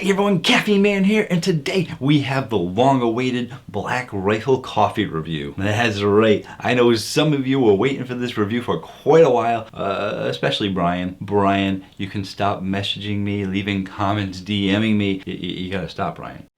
Hey everyone, CaffeineMan here, and today we have the long-awaited Black Rifle coffee review. That's right, I know some of you were waiting for this review for quite a while, especially Brian. Brian, you can stop messaging me, leaving comments, DMing me. You gotta stop, Brian.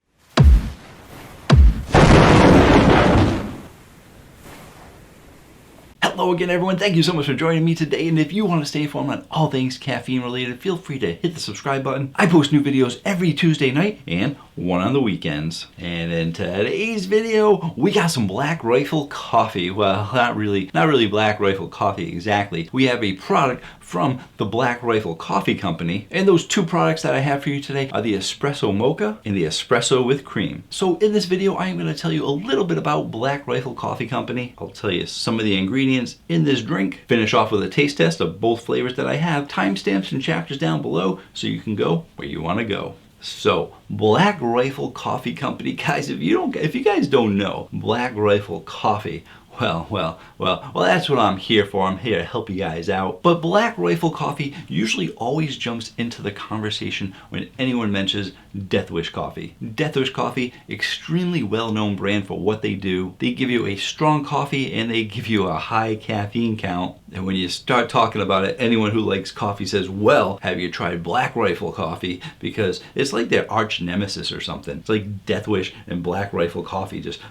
Hello again everyone, thank you so much for joining me today, and if you want to stay informed on all things caffeine related, feel free to hit the subscribe button. I post new videos every Tuesday night and one on the weekends. And in today's video, we got some Black Rifle coffee. Well, not really Black Rifle coffee exactly. We have a product from the Black Rifle Coffee Company, and those two products that I have for you today are the Espresso Mocha and the Espresso with Cream. So in this video, I am going to tell you a little bit about Black Rifle Coffee Company. I'll tell you some of the ingredients in this drink, finish off with a taste test of both flavors that I have, timestamps and chapters down below so you can go where you want to go. So, Black Rifle Coffee Company, guys, if you guys don't know, Black Rifle Coffee, well, that's what I'm here for. I'm here to help you guys out. But Black Rifle Coffee usually always jumps into the conversation when anyone mentions Death Wish Coffee. Death Wish Coffee, extremely well-known brand for what they do. They give you a strong coffee and they give you a high caffeine count. And when you start talking about it, anyone who likes coffee says, well, have you tried Black Rifle Coffee? Because it's like their arch nemesis or something. It's like Death Wish and Black Rifle Coffee, just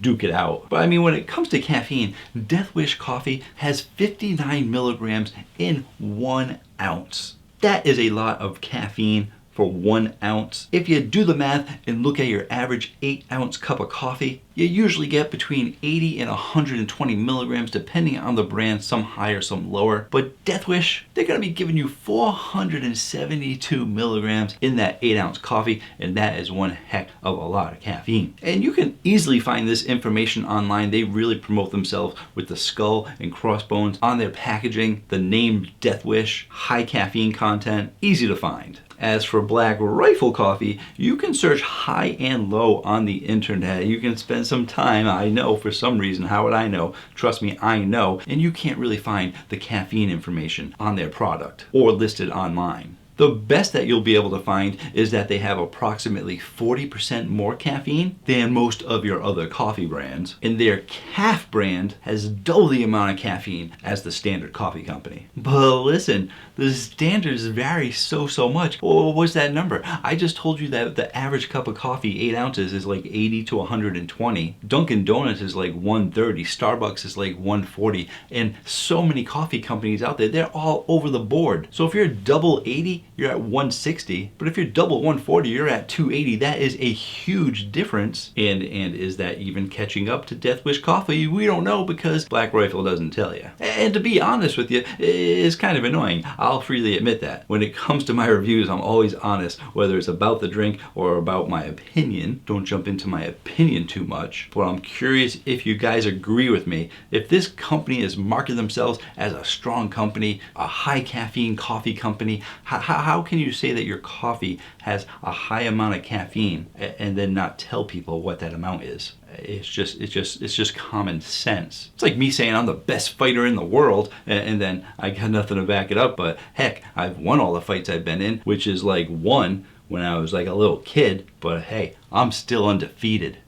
duke it out. But I mean, when it comes to caffeine, Death Wish Coffee has 59 milligrams in 1 ounce. That is a lot of caffeine for 1 ounce. If you do the math and look at your average 8-ounce cup of coffee, you usually get between 80 and 120 milligrams depending on the brand, some higher, some lower. But Death Wish, they're gonna be giving you 472 milligrams in that 8-ounce coffee, and that is one heck of a lot of caffeine. And you can easily find this information online. They really promote themselves with the skull and crossbones on their packaging, the name Death Wish, high caffeine content, easy to find. As for Black Rifle Coffee, you can search high and low on the internet. You can spend some time, I know for some reason, how would I know? Trust me, I know, and you can't really find the caffeine information on their product or listed online. The best that you'll be able to find is that they have approximately 40% more caffeine than most of your other coffee brands. And their Caff brand has double the amount of caffeine as the standard coffee company. But listen, the standards vary so much. Well, what's that number? I just told you that the average cup of coffee, 8 ounces, is like 80 to 120. Dunkin' Donuts is like 130. Starbucks is like 140. And so many coffee companies out there, they're all over the board. So if you're double 80, you're at 160, but if you're double 140, you're at 280. That is a huge difference. And is that even catching up to Death Wish Coffee? We don't know because Black Rifle doesn't tell you. And to be honest with you, it's kind of annoying. I'll freely admit that. When it comes to my reviews, I'm always honest, whether it's about the drink or about my opinion. Don't jump into my opinion too much, but I'm curious if you guys agree with me. If this company is marketing themselves as a strong company, a high caffeine coffee company, how can you say that your coffee has a high amount of caffeine and then not tell people what that amount is? It's just common sense. It's like me saying I'm the best fighter in the world and then I got nothing to back it up, but heck, I've won all the fights I've been in, which is like one when I was like a little kid, but hey, I'm still undefeated.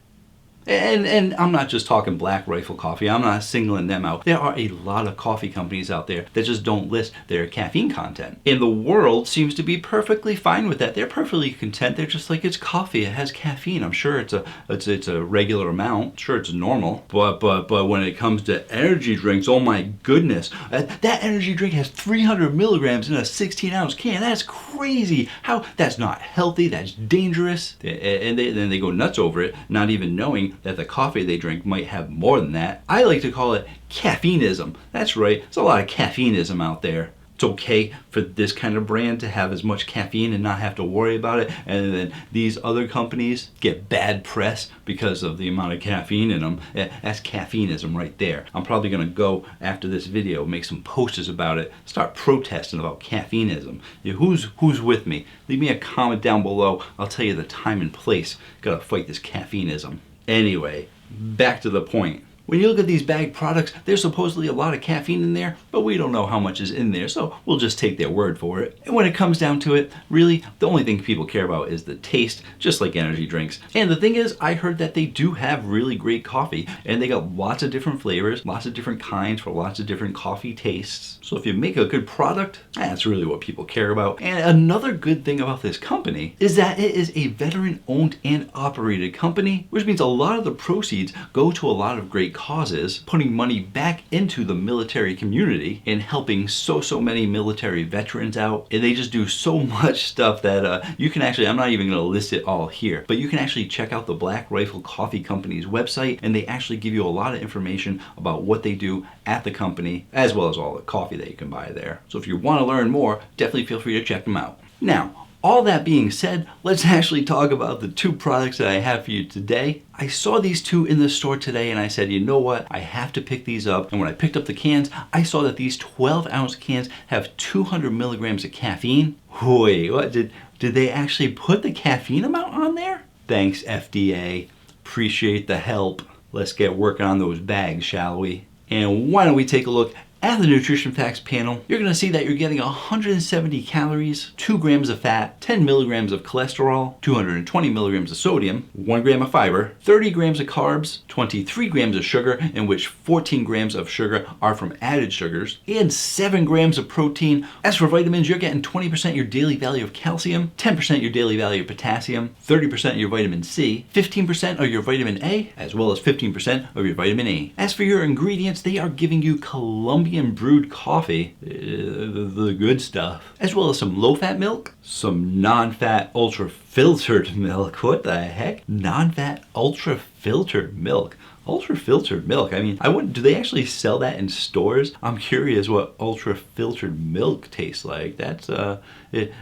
And I'm not just talking Black Rifle Coffee, I'm not singling them out. There are a lot of coffee companies out there that just don't list their caffeine content. And the world seems to be perfectly fine with that. They're perfectly content. They're just like, it's coffee, it has caffeine. I'm sure it's a regular amount. Sure, it's normal. But when it comes to energy drinks, oh my goodness. That energy drink has 300 milligrams in a 16-ounce can. That's crazy. How? That's not healthy, that's dangerous. And then they go nuts over it, not even knowing that the coffee they drink might have more than that. I like to call it caffeineism. That's right, there's a lot of caffeineism out there. It's okay for this kind of brand to have as much caffeine and not have to worry about it, and then these other companies get bad press because of the amount of caffeine in them. That's caffeineism right there. I'm probably gonna go after this video, make some posters about it, start protesting about caffeineism. Who's with me? Leave me a comment down below. I'll tell you the time and place. Gotta fight this caffeineism. Anyway, back to the point. When you look at these bagged products, there's supposedly a lot of caffeine in there, but we don't know how much is in there, so we'll just take their word for it. And when it comes down to it, really, the only thing people care about is the taste, just like energy drinks. And the thing is, I heard that they do have really great coffee, and they got lots of different flavors, lots of different kinds for lots of different coffee tastes. So if you make a good product, that's really what people care about. And another good thing about this company is that it is a veteran-owned and operated company, which means a lot of the proceeds go to a lot of great causes, putting money back into the military community and helping so many military veterans out. And they just do so much stuff that you can actually, I'm not even going to list it all here, but you can actually check out the Black Rifle Coffee Company's website, and they actually give you a lot of information about what they do at the company, as well as all the coffee that you can buy there. So if you want to learn more, definitely feel free to check them out. Now, all that being said, let's actually talk about the two products that I have for you today. I saw these two in the store today and I said, you know what, I have to pick these up. And when I picked up the cans, I saw that these 12-ounce cans have 200 milligrams of caffeine. Wait, what, did they actually put the caffeine amount on there? Thanks, FDA. Appreciate the help. Let's get working on those bags, shall we? And why don't we take a look at the nutrition facts panel. You're going to see that you're getting 170 calories, 2 grams of fat, 10 milligrams of cholesterol, 220 milligrams of sodium, 1 gram of fiber, 30 grams of carbs, 23 grams of sugar, in which 14 grams of sugar are from added sugars, and 7 grams of protein. As for vitamins, you're getting 20% your daily value of calcium, 10% your daily value of potassium, 30% your vitamin C, 15% of your vitamin A, as well as 15% of your vitamin E. As for your ingredients, they are giving you Colombian brewed coffee, the good stuff, as well as some low-fat milk, some non-fat ultra-filtered milk. What the heck? Non-fat ultra-filtered milk. Ultra-filtered milk. I mean, do they actually sell that in stores? I'm curious what ultra-filtered milk tastes like. That's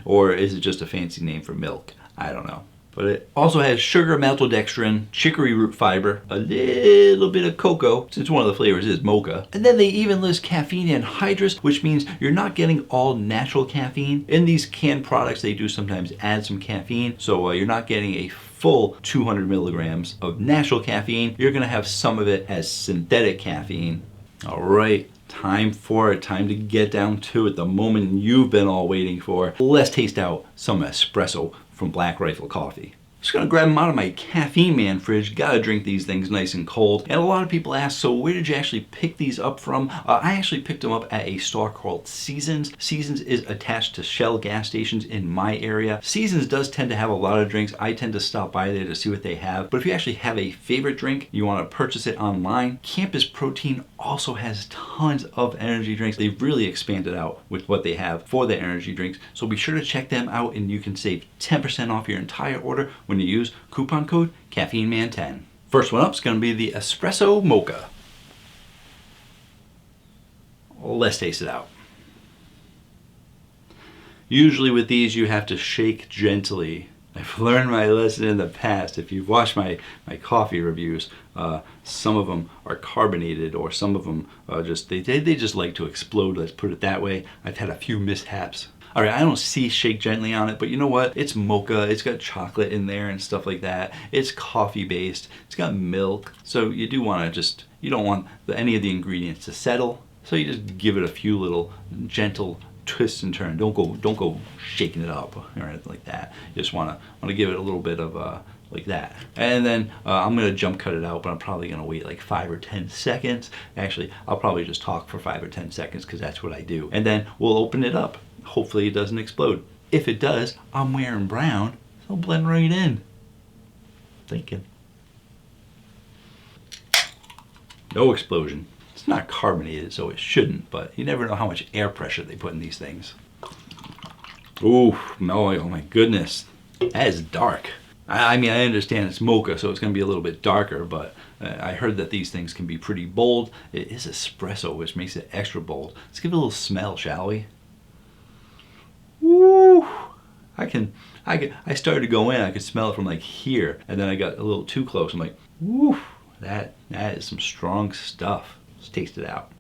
or is it just a fancy name for milk? I don't know. But it also has sugar, maltodextrin, chicory root fiber, a little bit of cocoa, since one of the flavors is mocha. And then they even list caffeine anhydrous, which means you're not getting all natural caffeine. In these canned products, they do sometimes add some caffeine, so you're not getting a full 200 milligrams of natural caffeine. You're gonna have some of it as synthetic caffeine. All right. Time for it. Time to get down to it. The moment you've been all waiting for. Let's taste out some espresso from Black Rifle Coffee. Just gonna grab them out of my CaffeineMan fridge. Gotta drink these things nice and cold. And a lot of people ask, so where did you actually pick these up from? I actually picked them up at a store called Seasons. Seasons is attached to Shell gas stations in my area. Seasons does tend to have a lot of drinks. I tend to stop by there to see what they have. But if you actually have a favorite drink, you wanna purchase it online, Campus Protein also has tons of energy drinks. They've really expanded out with what they have for their energy drinks. So be sure to check them out and you can save 10% off your entire order when you use coupon code CaffeineMan10. First one up is going to be the Espresso Mocha. Let's taste it out. Usually with these you have to shake gently. I've learned my lesson in the past. If you've watched my coffee reviews, some of them are carbonated or some of them just they just like to explode, let's put it that way. I've had a few mishaps. All right, I don't see shake gently on it, but you know what? It's mocha, it's got chocolate in there and stuff like that. It's coffee based, it's got milk. So you do want to you don't want any of the ingredients to settle. So you just give it a few little gentle twists and turns. Don't go shaking it up or anything like that. You just want to give it a little bit of like that. And then I'm gonna jump cut it out, but I'm probably gonna wait like 5 or 10 seconds. Actually, I'll probably just talk for 5 or 10 seconds because that's what I do. And then we'll open it up. Hopefully it doesn't explode. If it does, I'm wearing brown, so it'll blend right in. Thinking. No explosion. It's not carbonated, so it shouldn't, but you never know how much air pressure they put in these things. Ooh, no, oh my goodness. That is dark. I mean, I understand it's mocha, so it's going to be a little bit darker, but I heard that these things can be pretty bold. It is espresso, which makes it extra bold. Let's give it a little smell, shall we? Woo! I started to go in, I could smell it from like here, and then I got a little too close. I'm like, woo, that is some strong stuff. Let's taste it out.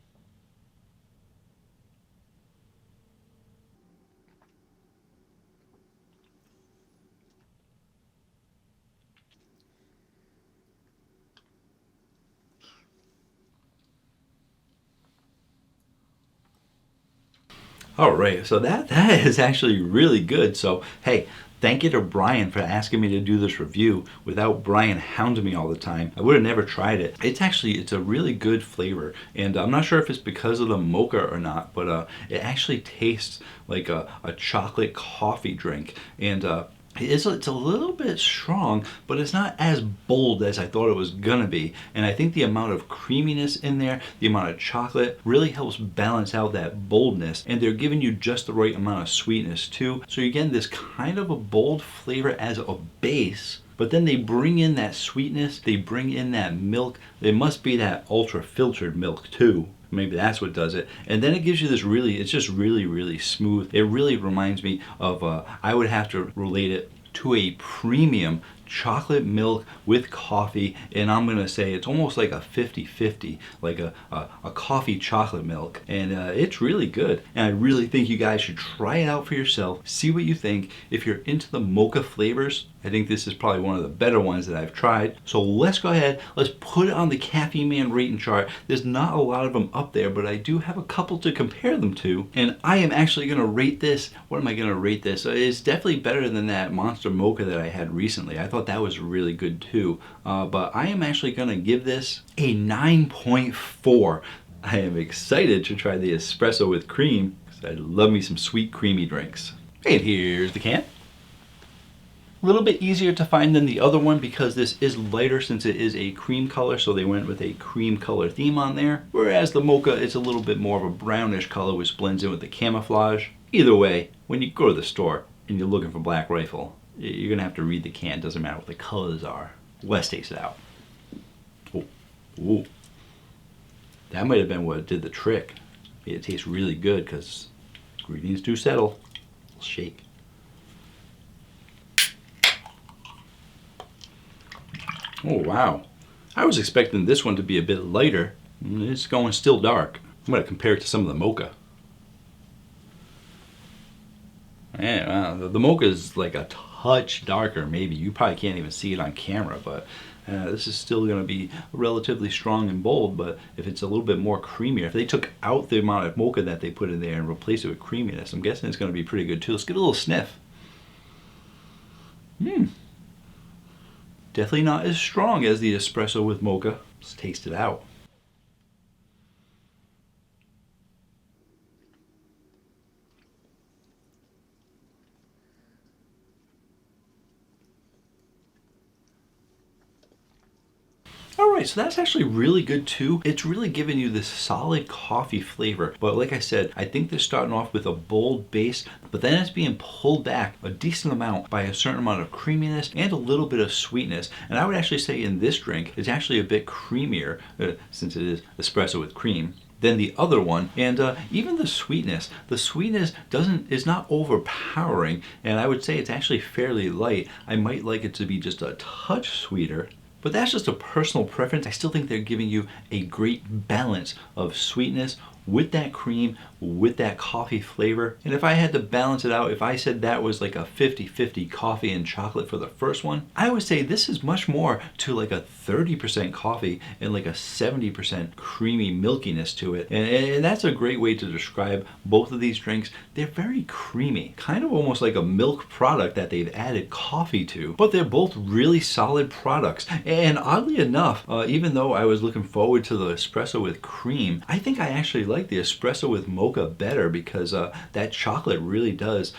All right, so that is actually really good. So hey, thank you to Brian for asking me to do this review. Without Brian hounding me all the time, I would have never tried it. It's a really good flavor, and I'm not sure if it's because of the mocha or not, but it actually tastes like a chocolate coffee drink, and it's a little bit strong, but it's not as bold as I thought it was gonna be. And I think the amount of creaminess in there, the amount of chocolate, really helps balance out that boldness. And they're giving you just the right amount of sweetness too. So you're getting this kind of a bold flavor as a base, but then they bring in that sweetness, they bring in that milk. It must be that ultra filtered milk too. Maybe that's what does it. And then it gives you this it's just really smooth. It really reminds me of, I would have to relate it to a premium chocolate milk with coffee, and I'm gonna say it's almost like a 50-50, like a coffee chocolate milk, and it's really good. And I really think you guys should try it out for yourself, see what you think. If you're into the mocha flavors, I think this is probably one of the better ones that I've tried. So let's go ahead, let's put it on the CaffeineMan rating chart. There's not a lot of them up there, but I do have a couple to compare them to, and I am actually gonna rate this. What am I gonna rate this? It's definitely better than that Monster Mocha that I had recently. I thought that was really good too, but I am actually gonna give this a 9.4. I am excited to try the espresso with cream because I love me some sweet creamy drinks. And here's the can. A little bit easier to find than the other one because this is lighter since it is a cream color, so they went with a cream color theme on there, whereas the mocha is a little bit more of a brownish color which blends in with the camouflage. Either way, when you go to the store and you're looking for Black Rifle, you're gonna have to read the can. Doesn't matter what the colors are. Let's taste it out. Ooh. That might have been what did the trick. It tastes really good because ingredients do settle. We'll shake. Oh wow. I was expecting this one to be a bit lighter. It's going still dark. I'm gonna compare it to some of the mocha. Yeah, the mocha is like a touch darker maybe. You probably can't even see it on camera, but this is still going to be relatively strong and bold, but if it's a little bit more creamier, if they took out the amount of mocha that they put in there and replaced it with creaminess, I'm guessing it's going to be pretty good too. Let's get a little sniff. Definitely not as strong as the espresso with mocha. Let's taste it out. Alright, so that's actually really good too. It's really giving you this solid coffee flavor. But like I said, I think they're starting off with a bold base, but then it's being pulled back a decent amount by a certain amount of creaminess and a little bit of sweetness. And I would actually say in this drink, it's actually a bit creamier, since it is espresso with cream, than the other one. And even the sweetness is not overpowering, and I would say it's actually fairly light. I might like it to be just a touch sweeter, but that's just a personal preference. I still think they're giving you a great balance of sweetness with that cream, with that coffee flavor. And if I had to balance it out, if I said that was like a 50-50 coffee and chocolate for the first one, I would say this is much more to like a 30% coffee and like a 70% creamy milkiness to it. And that's a great way to describe both of these drinks. They're very creamy, kind of almost like a milk product that they've added coffee to, but they're both really solid products. And oddly enough, even though I was looking forward to the espresso with cream, I think I actually like the espresso with mocha better because that chocolate really does,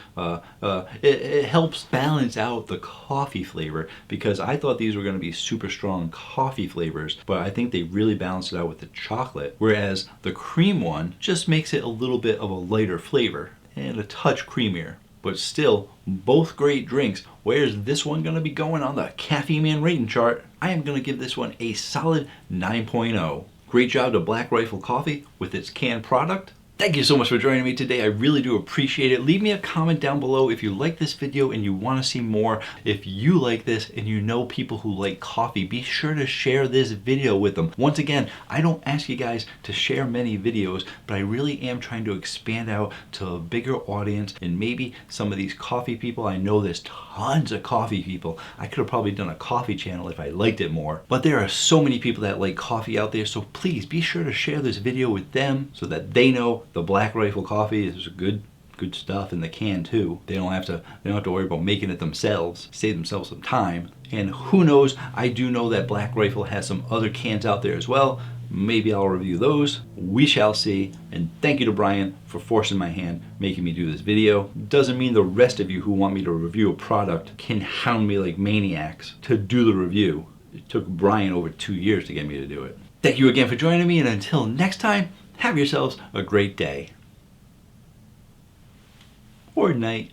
it helps balance out the coffee flavor, because I thought these were going to be super strong coffee flavors, but I think they really balance it out with the chocolate, whereas the cream one just makes it a little bit of a lighter flavor and a touch creamier. But still, both great drinks. Where's this one going to be going on the CaffeineMan rating chart? I am going to give this one a solid 9.0. Great job to Black Rifle Coffee with its canned product. Thank you so much for joining me today. I really do appreciate it. Leave me a comment down below if you like this video and you want to see more. If you like this and you know people who like coffee, be sure to share this video with them. Once again, I don't ask you guys to share many videos, but I really am trying to expand out to a bigger audience, and maybe some of these coffee people. I know there's tons of coffee people. I could have probably done a coffee channel if I liked it more, but there are so many people that like coffee out there, so please be sure to share this video with them so that they know The Black Rifle coffee is good stuff in the can too. They don't have to worry about making it themselves, save themselves some time. And who knows, I do know that Black Rifle has some other cans out there as well. Maybe I'll review those. We shall see. And thank you to Brian for forcing my hand, making me do this video. Doesn't mean the rest of you who want me to review a product can hound me like maniacs to do the review. It took Brian over 2 years to get me to do it. Thank you again for joining me, and until next time, have yourselves a great day. Or night.